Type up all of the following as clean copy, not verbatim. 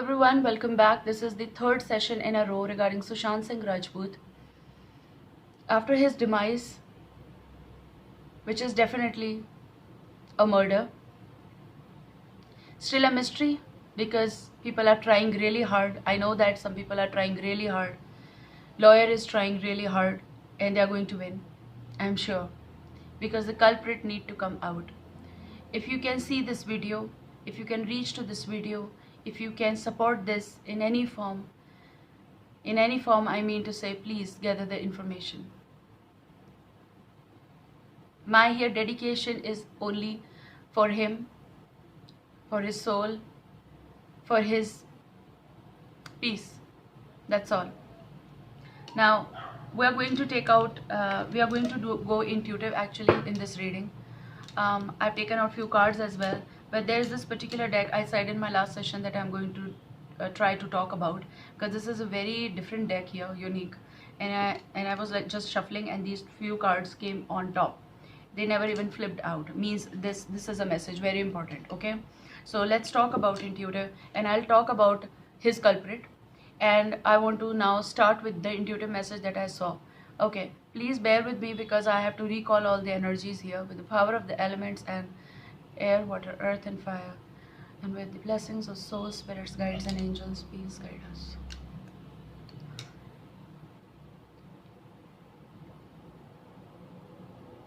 everyone, welcome back. This is the third session in a row regarding Sushant Singh Rajput. After his demise, which is definitely a murder, still a mystery because people are trying really hard. I know that some people are trying really hard. Lawyer is trying really hard and they are going to win. I'm sure. Because the culprit need to come out. If you can see this video, if you can reach to this video, if you can support this in any form, I mean to say, please gather the information. My here dedication is only for him, for his soul, for his peace. That's all. Now, we are going to go intuitive actually in this reading. I've taken out few cards as well, but there's this particular deck I said in my last session that I'm going to try to talk about, because this is a very different deck here, unique, and I was like just shuffling and these few cards came on top. They never even flipped out. Means this is a message, very important. Okay, so let's talk about intuitive, and I'll talk about his culprit, and I want to now start with the intuitive message that I saw. Okay, please bear with me because I have to recall all the energies here with the power of the elements and air, water, earth and fire, and with the blessings of soul, spirits, guides and angels, please guide us.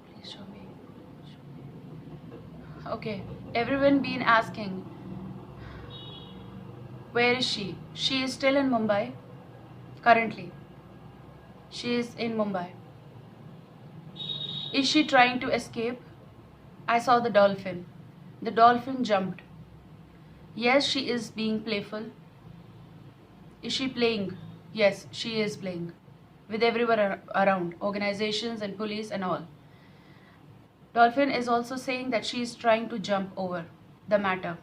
Please show me. Okay, everyone been asking, where is she? She is still in Mumbai currently. She is in Mumbai. Is she trying to escape? I saw the dolphin. The dolphin jumped. Yes, she is being playful. Is she playing? Yes, she is playing. With everyone around, organizations and police and all. Dolphin is also saying that she is trying to jump over the matter.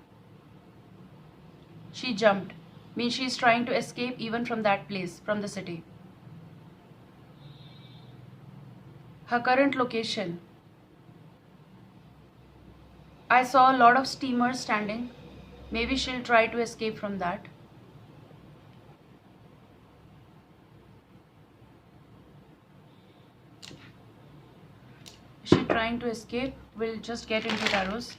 She jumped. Means she is trying to escape even from that place, from the city. Her current location. I saw a lot of steamers standing. Maybe she'll try to escape from that. Is she trying to escape? We'll just get into tarots.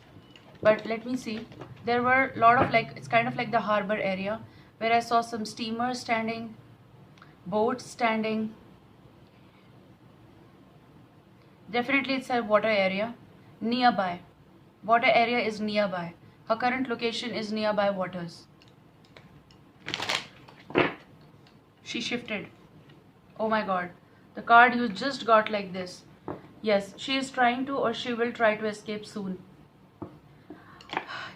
But let me see. There were a lot of it's kind of like the harbor area where I saw some steamers standing, boats standing. Definitely it's a water area nearby. Water area is nearby. Her current location is nearby waters. She shifted. Oh my god. The card you just got like this. Yes, she is trying to, or she will try to escape soon.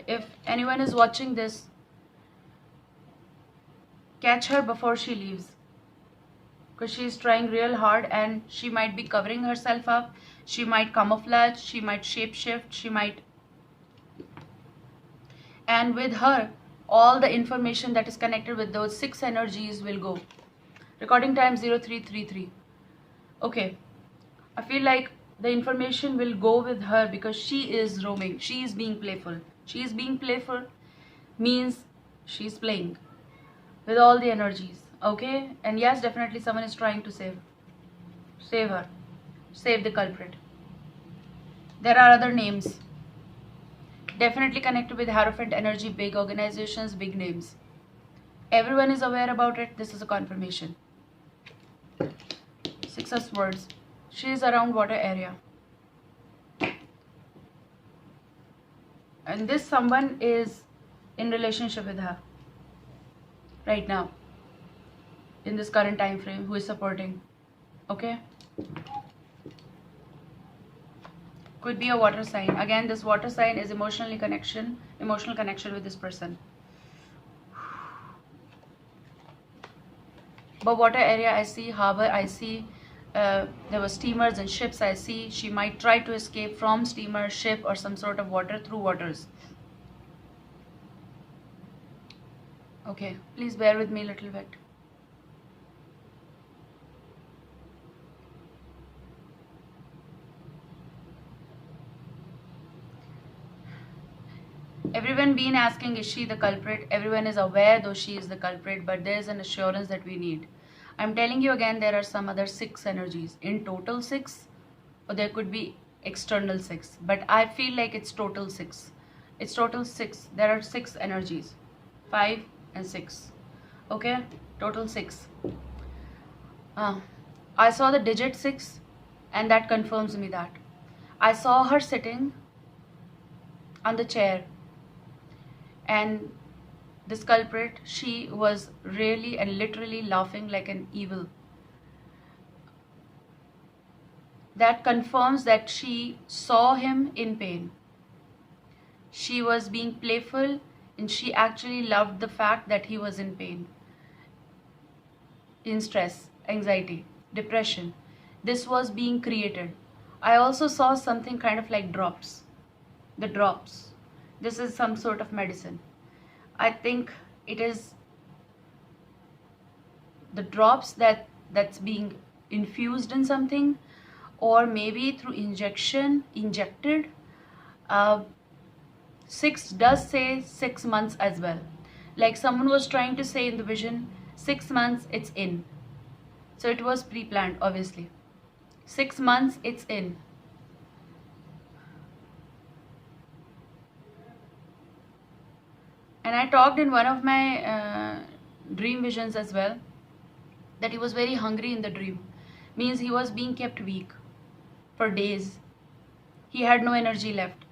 If anyone is watching this, catch her before she leaves. Because she is trying real hard and she might be covering herself up. She might camouflage. She might shapeshift. She might. And with her, all the information that is connected with those 6 energies will go. Recording time 0333. Okay. I feel like the information will go with her because she is roaming. She is being playful. She is being playful means she's playing with all the energies. Okay? And yes, definitely someone is trying to save her. Save the culprit. There are other names. Definitely connected with Hierophant energy, big organizations, big names. Everyone is aware about it. This is a confirmation. 6 of Swords. She is around water area. And this someone is in relationship with her right now in this current time frame, who is supporting. Okay, could be a water sign. Again, this water sign is emotional connection with this person. But water area, I see harbor, I see there were steamers and ships. I see she might try to escape from steamer, ship or some sort of water through waters. Okay, please bear with me a little bit. Everyone been asking, is she the culprit? Everyone is aware though she is the culprit, but there is an assurance that we need. I'm telling you again, there are some other 6 energies. In total 6, or there could be external 6, but I feel like it's total 6. It's total 6. There are 6 energies. 5 and 6. Okay? Total 6. I saw the digit 6, and that confirms me that. I saw her sitting on the chair, and this culprit, she was really and literally laughing like an evil. That confirms that she saw him in pain. She was being playful, and she actually loved the fact that he was in pain, in stress, anxiety, depression. This was being created. I also saw something kind of like drops. The drops. This is some sort of medicine. I think it is the drops that's being infused in something, or maybe through injected. 6 does say 6 months as well. Like someone was trying to say in the vision, 6 months it's in. So it was pre-planned, obviously. 6 months it's in. And I talked in one of my dream visions as well, that he was very hungry in the dream. Means he was being kept weak for days. He had no energy left.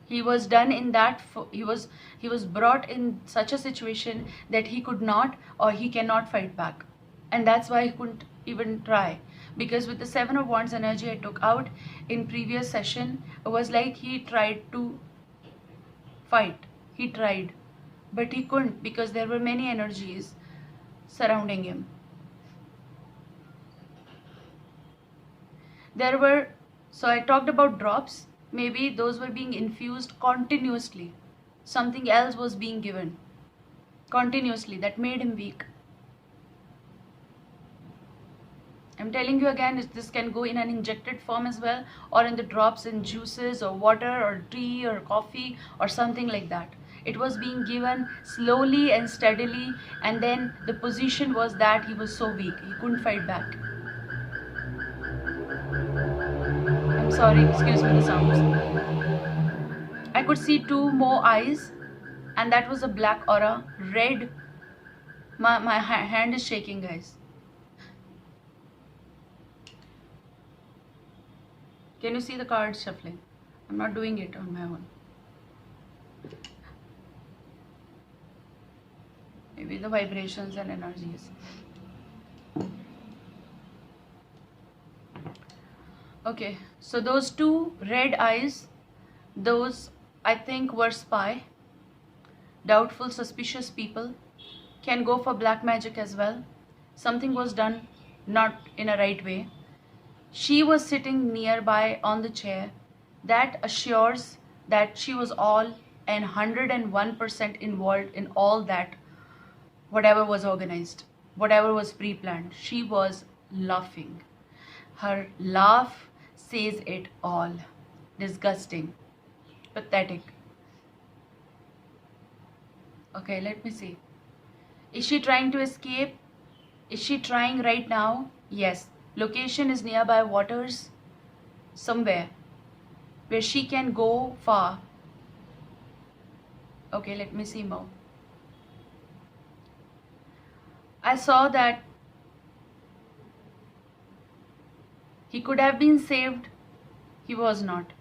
He was done in that, he was brought in such a situation that he could not, or he cannot fight back. And that's why he couldn't even try. Because with the 7 of Wands energy I took out in previous session, it was like he tried to fight. He tried, but he couldn't, because there were many energies surrounding him. So I talked about drops. Maybe those were being infused continuously. Something else was being given continuously that made him weak. I'm telling you again, this can go in an injected form as well, or in the drops in juices or water or tea or coffee or something like that. It was being given slowly and steadily, and then the position was that he was so weak, he couldn't fight back. I'm sorry, excuse me the sounds. I could see 2 more eyes, and that was a black aura, red. My hand is shaking, guys. Can you see the cards shuffling? I'm not doing it on my own. Maybe the vibrations and energies. Okay, so those 2 red eyes, those I think were spy, doubtful, suspicious people. Can go for black magic as well. Something was done not in a right way. She was sitting nearby on the chair. That assures that she was all and 101% involved in all that, whatever was organized, whatever was pre-planned. She was laughing. Her laugh says it all. Disgusting. Pathetic. Okay, let me see. Is she trying to escape? Is she trying right now? Yes. Location is nearby waters, somewhere where she can go far. Okay, let me see more. I saw that he could have been saved. He was not.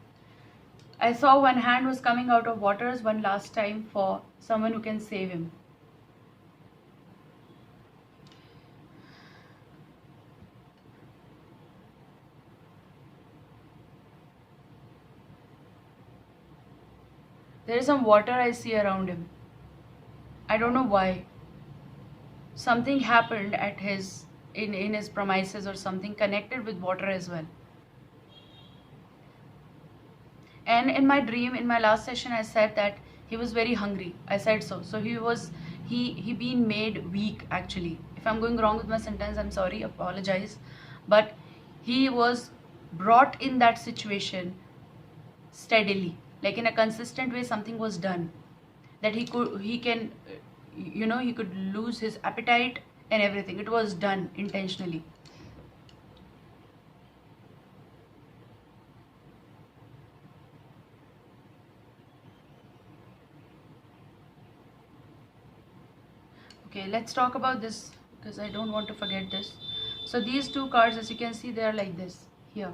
I saw one hand was coming out of waters one last time for someone who can save him. There is some water I see around him. I don't know why. Something happened at in his premises, or something connected with water as well. And in my dream, in my last session, I said that he was very hungry. I said so. So he been made weak actually. If I'm going wrong with my sentence, I'm sorry, apologize. But he was brought in that situation steadily. like in a consistent way something was done, that he can he could lose his appetite and everything. It was done intentionally. Okay, let's talk about this because I don't want to forget this. So these two cards, as you can see, they are like this here.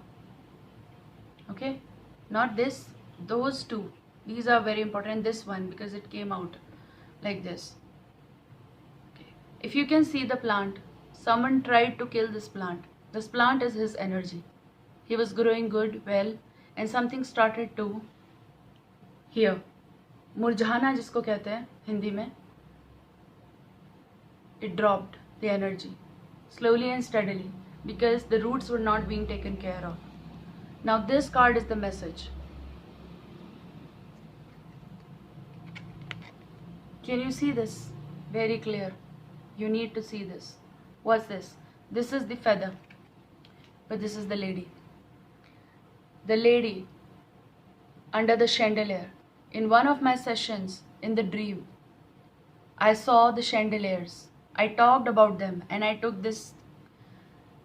Okay, not this, those two. These are very important. This one, because it came out like this. Okay. If you can see the plant, someone tried to kill this plant. This plant is his energy. He was growing good, well, and something started to here. मुरझाना जिसको कहते हैं हिंदी में. It dropped the energy slowly and steadily because the roots were not being taken care of. Now this card is the message. Can you see this? Very clear. You need to see this. What's this? This is the feather, but this is the lady. The lady under the chandelier. In one of my sessions in the dream, I saw the chandeliers. I talked about them and I took this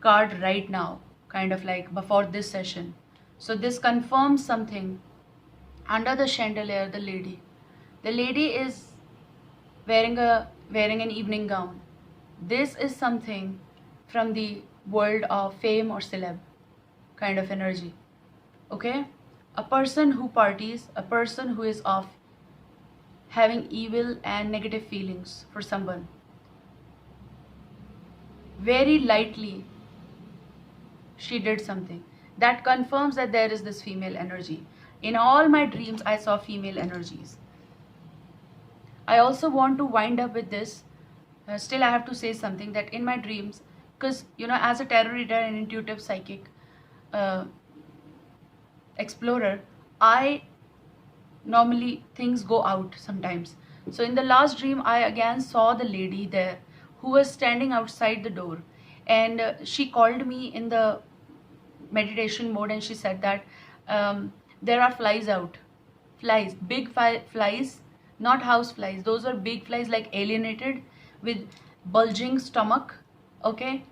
card right now, kind of like before this session. So this confirms something. Under the chandelier, the lady. The lady is wearing an evening gown. This is something from the world of fame or celeb kind of energy. Okay? A person who parties, a person who is off having evil and negative feelings for someone. Very lightly she did something that confirms that there is this female energy. In all my dreams I saw female energies. I also want to wind up with this. Still I have to say something, that in my dreams, because as a tarot reader and intuitive psychic explorer, I normally things go out sometimes. So in the last dream I again saw the lady there who was standing outside the door, and she called me in the meditation mode, and she said that there are flies out. Flies, big flies, not house flies. Those are big flies, like alienated with bulging stomach. Okay,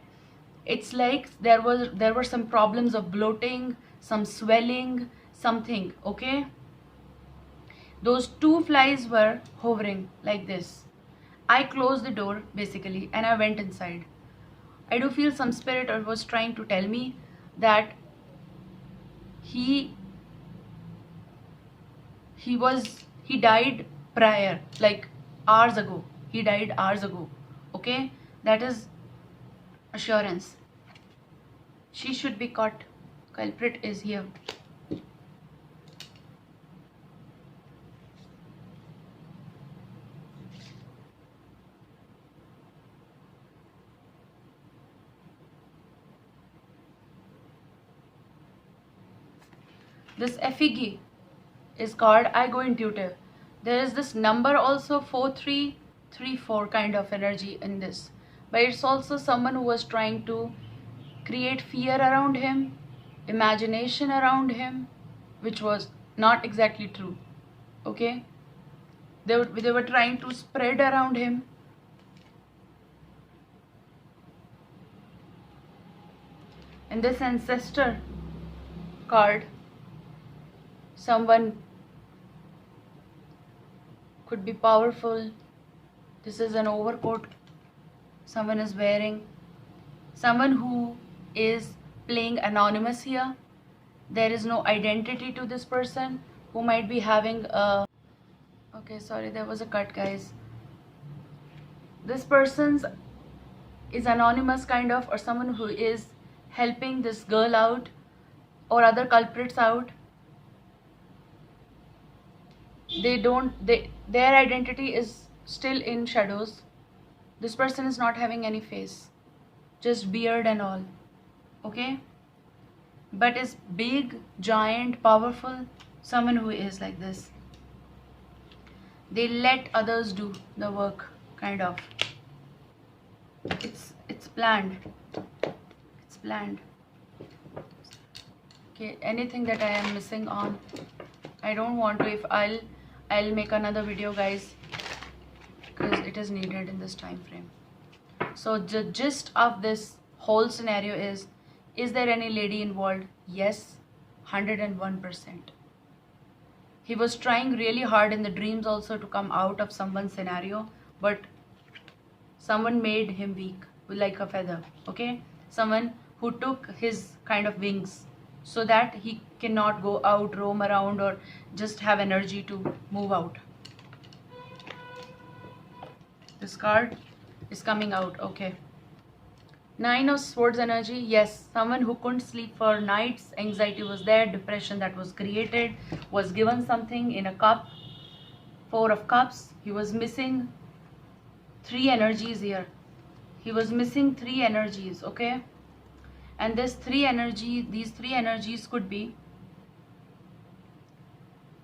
it's like there were some problems of bloating, some swelling, something. Okay, those two flies were hovering like this. I closed the door basically and I went inside. I do feel some spirit was trying to tell me that he died prior, like hours ago. He died hours ago. Okay, that is assurance. She should be caught. Culprit is here. This effigy is called I Go Intuitive. There is this number also 4334 kind of energy in this. But it's also someone who was trying to create fear around him, imagination around him, which was not exactly true. Okay? They were trying to spread around him. And this ancestor card, someone could be powerful. This is an overcoat someone is wearing. Someone who is playing anonymous here. There is no identity to this person who might be having a... Okay, sorry, there was a cut, guys. This person is anonymous kind of, or someone who is helping this girl out or other culprits out. Their identity is still in shadows. This person is not having any face, just beard and all. Okay, but is big, giant, powerful, someone who is like this. They let others do the work, kind of. It's planned. It's planned. Okay, anything that I am missing on, I don't want to. If I'll make another video, guys, because it is needed in this time frame. So the gist of this whole scenario is there any lady involved? Yes, 101%. He was trying really hard in the dreams also to come out of someone's scenario, but someone made him weak, like a feather, okay? Someone who took his kind of wings so that he cannot go out, roam around, or just have energy to move out. This card is coming out, okay? Nine of Swords energy, yes, someone who couldn't sleep for nights, anxiety was there, depression that was created, was given something in a cup. Four of Cups, he was missing 3 energies here. He was missing 3 energies, okay? And these three energies could be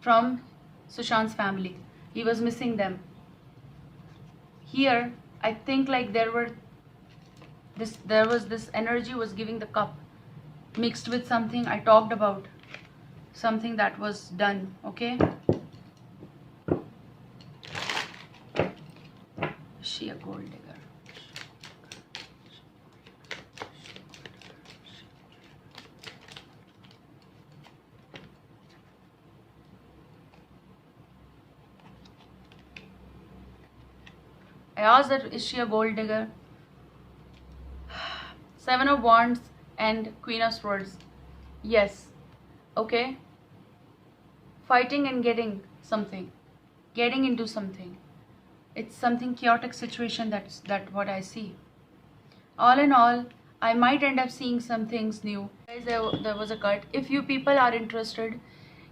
from Sushant's family. He was missing them. Here, I think like there was this energy was giving the cup mixed with something I talked about, something that was done, okay? Is she a gold digger? I asked that, is she a gold digger? Seven of Wands and Queen of Swords. Yes. Okay. Fighting and getting something. Getting into something. It's something chaotic situation, that's what I see. All in all, I might end up seeing some things new. Guys, there was a cut. If you people are interested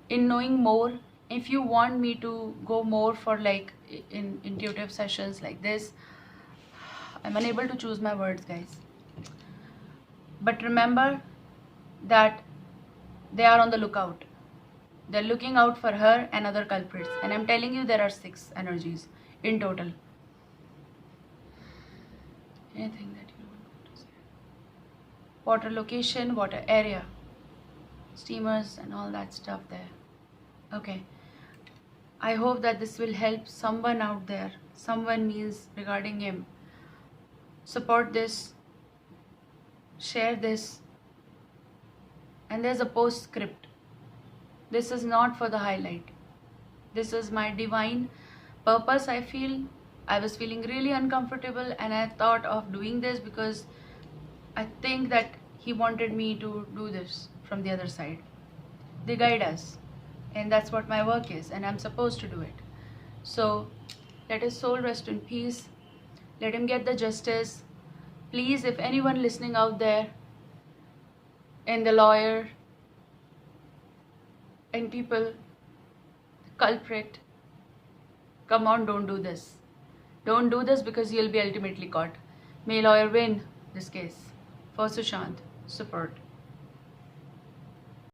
in knowing more, if you want me to go more for like in intuitive sessions like this, I'm unable to choose my words, guys. But remember that they are on the lookout. They're looking out for her and other culprits. And I'm telling you, there are 6 energies in total. Anything that you want to say? Water location, water area, steamers and all that stuff there. Okay. I hope that this will help someone out there. Someone means regarding him. Support this. Share this. And there's a postscript. This is not for the highlight. This is my divine purpose. I was feeling really uncomfortable and I thought of doing this because I think that he wanted me to do this from the other side. They guide us. And that's what my work is. And I'm supposed to do it. So let his soul rest in peace. Let him get the justice. Please, if anyone listening out there, and the lawyer, and people, the culprit, come on, don't do this. Don't do this because you'll be ultimately caught. May lawyer win this case. For Sushant, support.